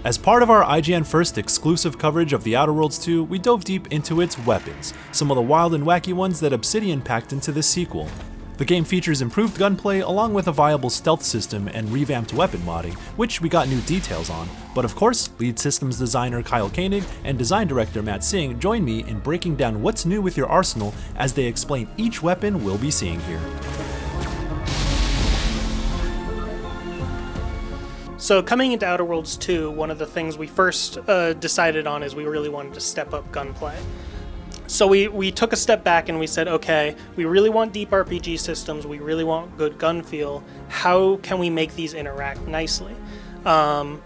As part of our IGN First exclusive coverage of The Outer Worlds 2, we dove deep into its weapons, some of the wild and wacky ones that Obsidian packed into this sequel. The game features improved gunplay along with a viable stealth system and revamped weapon modding, which we got new details on, but of course, lead systems designer Kyle Koenig and design director Matt Singh join me in breaking down what's new with your arsenal as they explain each weapon we'll be seeing here. So coming into Outer Worlds 2, one of the things we first decided on is we really wanted to step up gunplay. So we took a step back and we said, okay, we really want deep RPG systems, we really want good gun feel, how can we make these interact nicely? And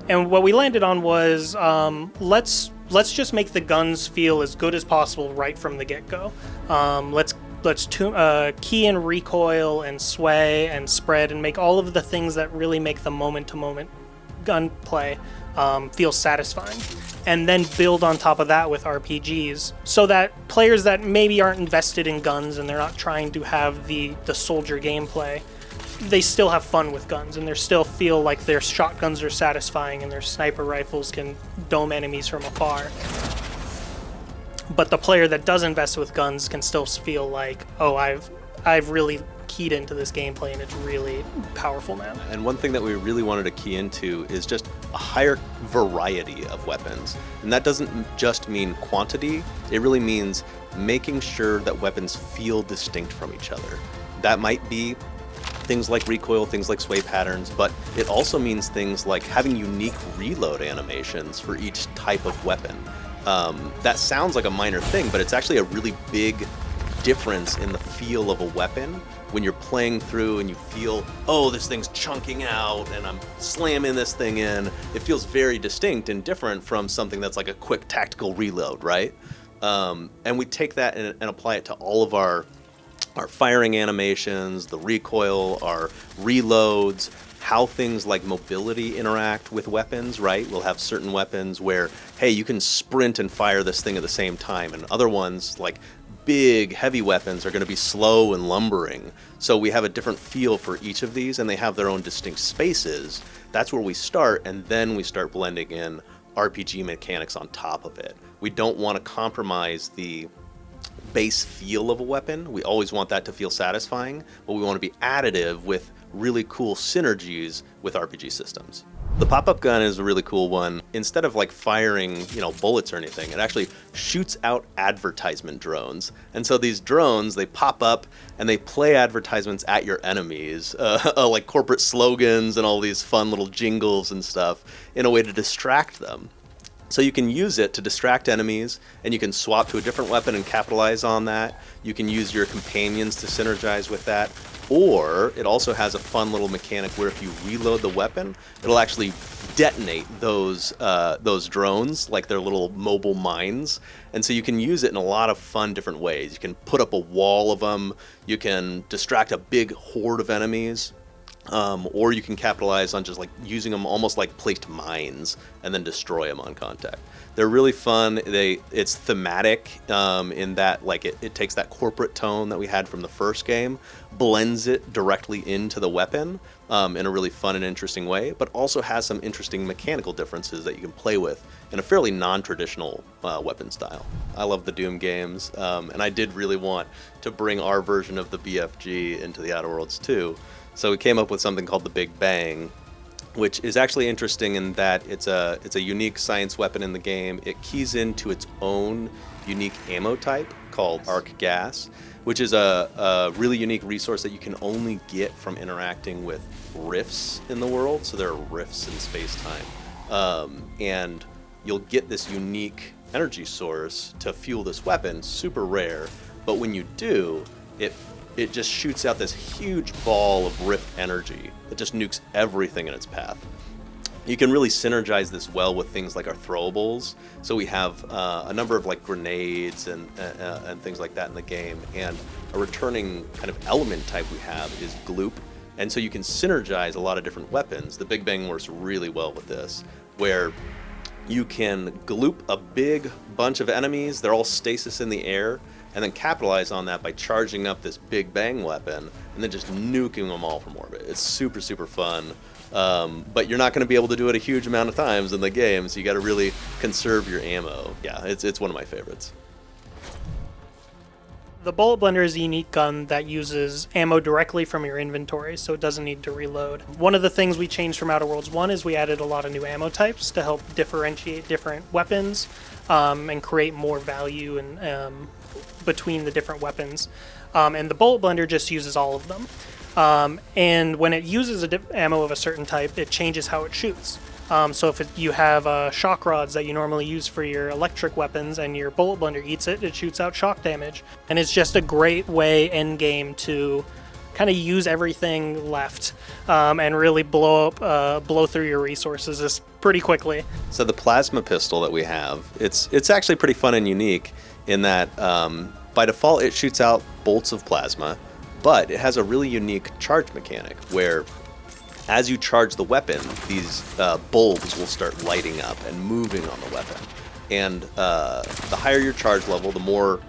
what we landed on was, let's just make the guns feel as good as possible right from the get-go. Let's key in recoil and sway and spread and make all of the things that really make the moment-to-moment gunplay feel satisfying. And then build on top of that with RPGs so that players that maybe aren't invested in guns and they're not trying to have the soldier gameplay, they still have fun with guns and they still feel like their shotguns are satisfying and their sniper rifles can dome enemies from afar. But the player that does invest with guns can still feel like, oh, I've really keyed into this gameplay and it's really powerful now. And one thing that we really wanted to key into is just a higher variety of weapons. And that doesn't just mean quantity, it really means making sure that weapons feel distinct from each other. That might be things like recoil, things like sway patterns, but it also means things like having unique reload animations for each type of weapon. That sounds like a minor thing, but it's actually a really big difference in the feel of a weapon when you're playing through and you feel, oh, this thing's chunking out and I'm slamming this thing in. It feels very distinct and different from something that's like a quick tactical reload, right? And we take that and apply it to all of our firing animations, the recoil, our reloads, how things like mobility interact with weapons, right? We'll have certain weapons where, hey, you can sprint and fire this thing at the same time, and other ones, like big, heavy weapons, are going to be slow and lumbering. So we have a different feel for each of these, and they have their own distinct spaces. That's where we start, and then we start blending in RPG mechanics on top of it. We don't want to compromise the base feel of a weapon. We always want that to feel satisfying, but we want to be additive with really cool synergies with RPG systems. The Popup Gun is a really cool one. Instead of like firing, bullets or anything, it actually shoots out advertisement drones. And so these drones, they pop up and they play advertisements at your enemies, like corporate slogans and all these fun little jingles and stuff in a way to distract them. So you can use it to distract enemies, and you can swap to a different weapon and capitalize on that. You can use your companions to synergize with that. Or it also has a fun little mechanic where if you reload the weapon, it'll actually detonate those drones, like their little mobile mines. And so you can use it in a lot of fun different ways. You can put up a wall of them, you can distract a big horde of enemies, or you can capitalize on just like using them almost like placed mines and then destroy them on contact. They're really fun. It's thematic in that like it takes that corporate tone that we had from the first game, blends it directly into the weapon in a really fun and interesting way, but also has some interesting mechanical differences that you can play with in a fairly non-traditional weapon style. I love the Doom games, and I did really want to bring our version of the BFG into the Outer Worlds 2. So we came up with something called the Big Bang, which is actually interesting in that it's a unique science weapon in the game. It keys into its own unique ammo type called arc gas, which is a really unique resource that you can only get from interacting with rifts in the world. So there are rifts in space-time. And you'll get this unique energy source to fuel this weapon, super rare. But when you do, it just shoots out this huge ball of rift energy that just nukes everything in its path. You can really synergize this well with things like our throwables. So we have a number of like grenades and things like that in the game. And a returning kind of element type we have is gloop. And so you can synergize a lot of different weapons. The Big Bang works really well with this, where you can gloop a big bunch of enemies. They're all stasis in the air, and then capitalize on that by charging up this Big Bang weapon and then just nuking them all from orbit. It's super, super fun. But you're not going to be able to do it a huge amount of times in the game, so you got to really conserve your ammo. Yeah, it's one of my favorites. The Bullet Blender is a unique gun that uses ammo directly from your inventory, so it doesn't need to reload. One of the things we changed from Outer Worlds 1 is we added a lot of new ammo types to help differentiate different weapons and create more value between the different weapons. And the Bullet Blender just uses all of them. And when it uses ammo of a certain type, it changes how it shoots. So if you have shock rods that you normally use for your electric weapons and your Bullet Blender eats it, it shoots out shock damage. And it's just a great way end game to kind of use everything left and really blow through your resources just pretty quickly. So the plasma pistol that we have, it's actually pretty fun and unique in that by default it shoots out bolts of plasma, but it has a really unique charge mechanic where as you charge the weapon, these bulbs will start lighting up and moving on the weapon. And the higher your charge level, the more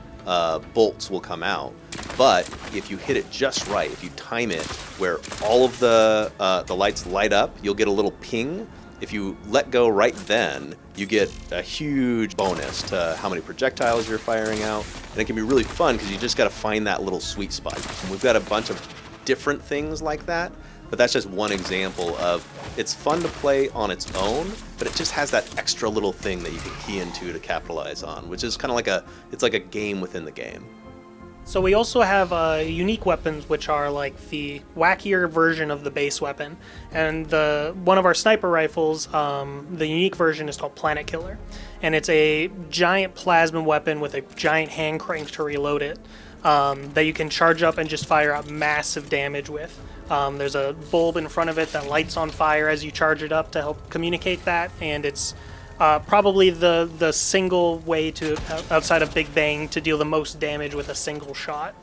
bolts will come out. But if you hit it just right, if you time it where all of the lights light up, you'll get a little ping. If you let go right then, you get a huge bonus to how many projectiles you're firing out. And it can be really fun because you just got to find that little sweet spot. And we've got a bunch of different things like that. But that's just one example of it's fun to play on its own, but it just has that extra little thing that you can key into to capitalize on, which is kind of like a game within the game. So we also have unique weapons, which are like the wackier version of the base weapon. And one of our sniper rifles, the unique version is called Planet Killer. And it's a giant plasma weapon with a giant hand crank to reload it that you can charge up and just fire out massive damage with. There's a bulb in front of it that lights on fire as you charge it up to help communicate that, and it's probably the single way to, outside of Big Bang, to deal the most damage with a single shot.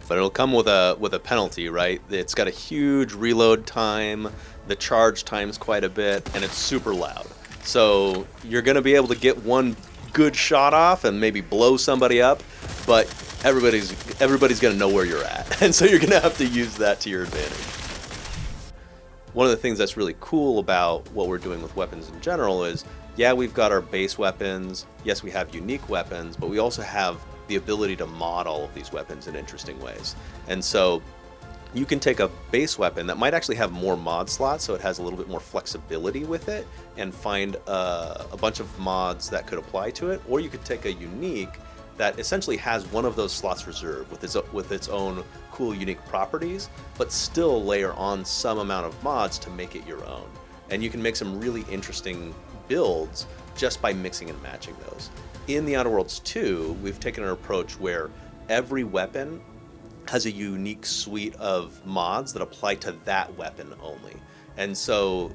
But it'll come with a penalty, right? It's got a huge reload time, the charge time's quite a bit, and it's super loud. So you're going to be able to get one good shot off and maybe blow somebody up, but everybody's going to know where you're at, and so you're going to have to use that to your advantage. One of the things that's really cool about what we're doing with weapons in general is, yeah, we've got our base weapons, yes, we have unique weapons, but we also have the ability to mod all of these weapons in interesting ways. And so you can take a base weapon that might actually have more mod slots, so it has a little bit more flexibility with it, and find a bunch of mods that could apply to it, or you could take a unique that essentially has one of those slots reserved with its own cool, unique properties, but still layer on some amount of mods to make it your own. And you can make some really interesting builds just by mixing and matching those. In the Outer Worlds 2, we've taken an approach where every weapon has a unique suite of mods that apply to that weapon only. And so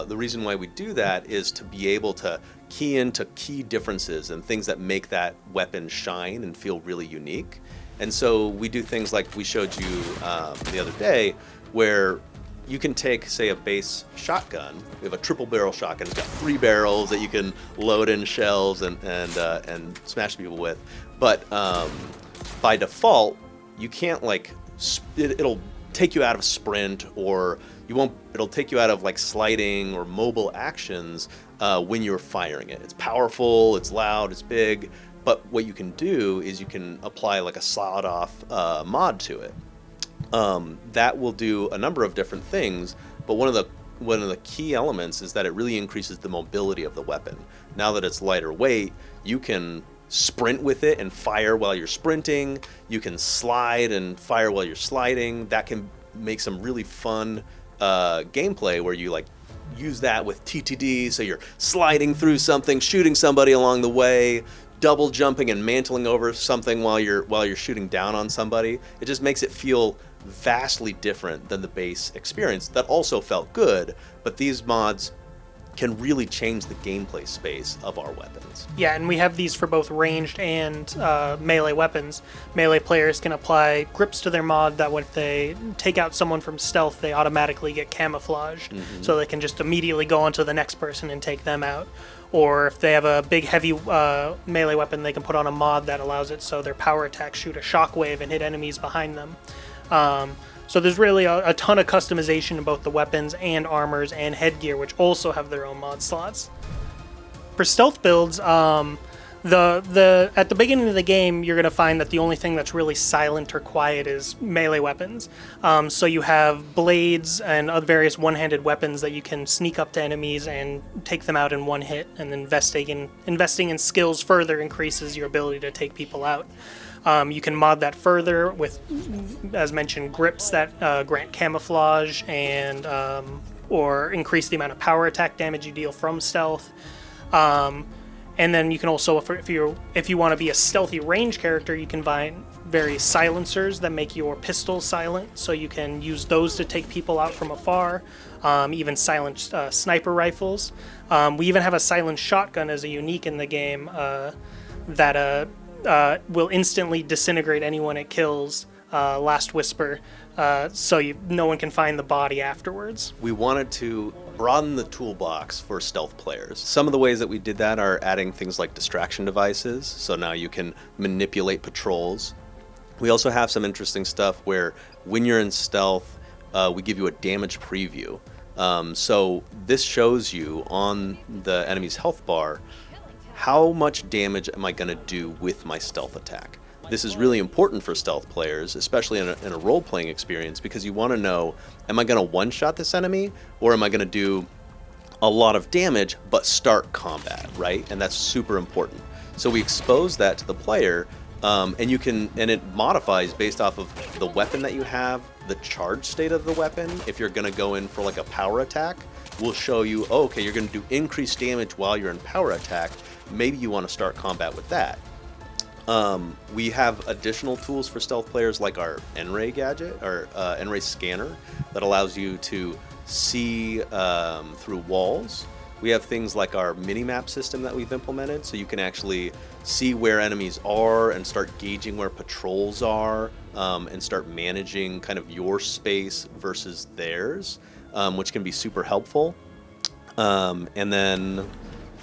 the reason why we do that is to be able to key into key differences and things that make that weapon shine and feel really unique. And so we do things like we showed you the other day, where you can take, say, a base shotgun. We have a triple barrel shotgun. It's got 3 barrels that you can load in shells and smash people with. But by default, you can't it'll take you out of sprint, or it'll take you out of like sliding or mobile actions when you're firing it. It's powerful, it's loud, it's big, but what you can do is you can apply like a sawed off mod to it. That will do a number of different things, but one of the key elements is that it really increases the mobility of the weapon. Now that it's lighter weight, you can sprint with it and fire while you're sprinting. You can slide and fire while you're sliding. That can make some really fun gameplay where you like use that with TTD, so you're sliding through something, shooting somebody along the way, double jumping and mantling over something while you're shooting down on somebody. It just makes it feel vastly different than the base experience that also felt good, but these mods can really change the gameplay space of our weapons. Yeah, and we have these for both ranged and melee weapons. Melee players can apply grips to their mod that when they take out someone from stealth, they automatically get camouflaged, so they can just immediately go on to the next person and take them out. Or if they have a big heavy melee weapon, they can put on a mod that allows it so their power attacks shoot a shockwave and hit enemies behind them. So there's really a ton of customization in both the weapons and armors and headgear, which also have their own mod slots. For stealth builds, at the beginning of the game, you're going to find that the only thing that's really silent or quiet is melee weapons. So you have blades and other various one-handed weapons that you can sneak up to enemies and take them out in one hit, and investing in skills further increases your ability to take people out. You can mod that further with, as mentioned, grips that grant camouflage and or increase the amount of power attack damage you deal from stealth. And then you can also, if you want to be a stealthy range character, you can find various silencers that make your pistols silent, so you can use those to take people out from afar. Even silent sniper rifles. We even have a silent shotgun as a unique in the game that will instantly disintegrate anyone it kills. Last Whisper, so no one can find the body afterwards. We wanted to broaden the toolbox for stealth players. Some of the ways that we did that are adding things like distraction devices, so now you can manipulate patrols. We also have some interesting stuff where when you're in stealth, we give you a damage preview. So this shows you on the enemy's health bar how much damage am I going to do with my stealth attack. This is really important for stealth players, especially in a role-playing experience, because you want to know, am I going to one-shot this enemy, or am I going to do a lot of damage but start combat, right? And that's super important. So we expose that to the player, and it modifies based off of the weapon that you have, the charge state of the weapon. If you're going to go in for like a power attack, we'll show you, oh, okay, you're going to do increased damage while you're in power attack. Maybe you want to start combat with that. We have additional tools for stealth players like our N-ray gadget, or N-ray scanner, that allows you to see through walls. We have things like our mini-map system that we've implemented, so you can actually see where enemies are and start gauging where patrols are, and start managing kind of your space versus theirs, which can be super helpful. And then,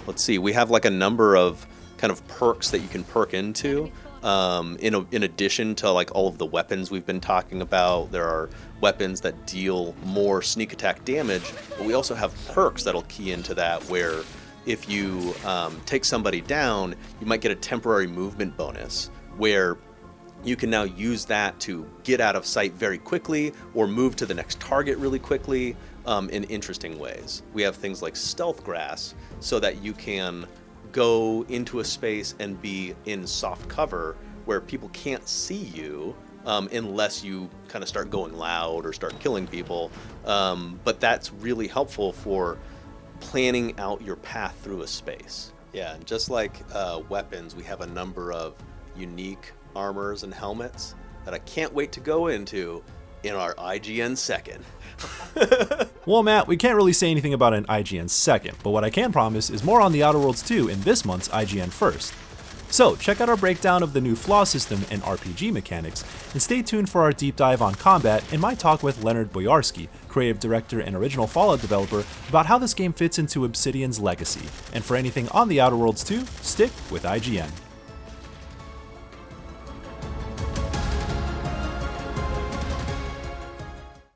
let's see, we have like a number of kind of perks that you can perk into. In addition to like all of the weapons we've been talking about, there are weapons that deal more sneak attack damage, but we also have perks that'll key into that, where if you take somebody down, you might get a temporary movement bonus, where you can now use that to get out of sight very quickly or move to the next target really quickly in interesting ways. We have things like stealth grass, so that you can go into a space and be in soft cover where people can't see you unless you kind of start going loud or start killing people. But that's really helpful for planning out your path through a space. Yeah, and just like weapons, we have a number of unique armors and helmets that I can't wait to go into in our IGN second. Well, Matt, we can't really say anything about an IGN second, but what I can promise is more on The Outer Worlds 2 in this month's IGN first. So check out our breakdown of the new flaw system and RPG mechanics, and stay tuned for our deep dive on combat and my talk with Leonard Boyarsky, creative director and original Fallout developer, about how this game fits into Obsidian's legacy. And for anything on The Outer Worlds 2, stick with IGN.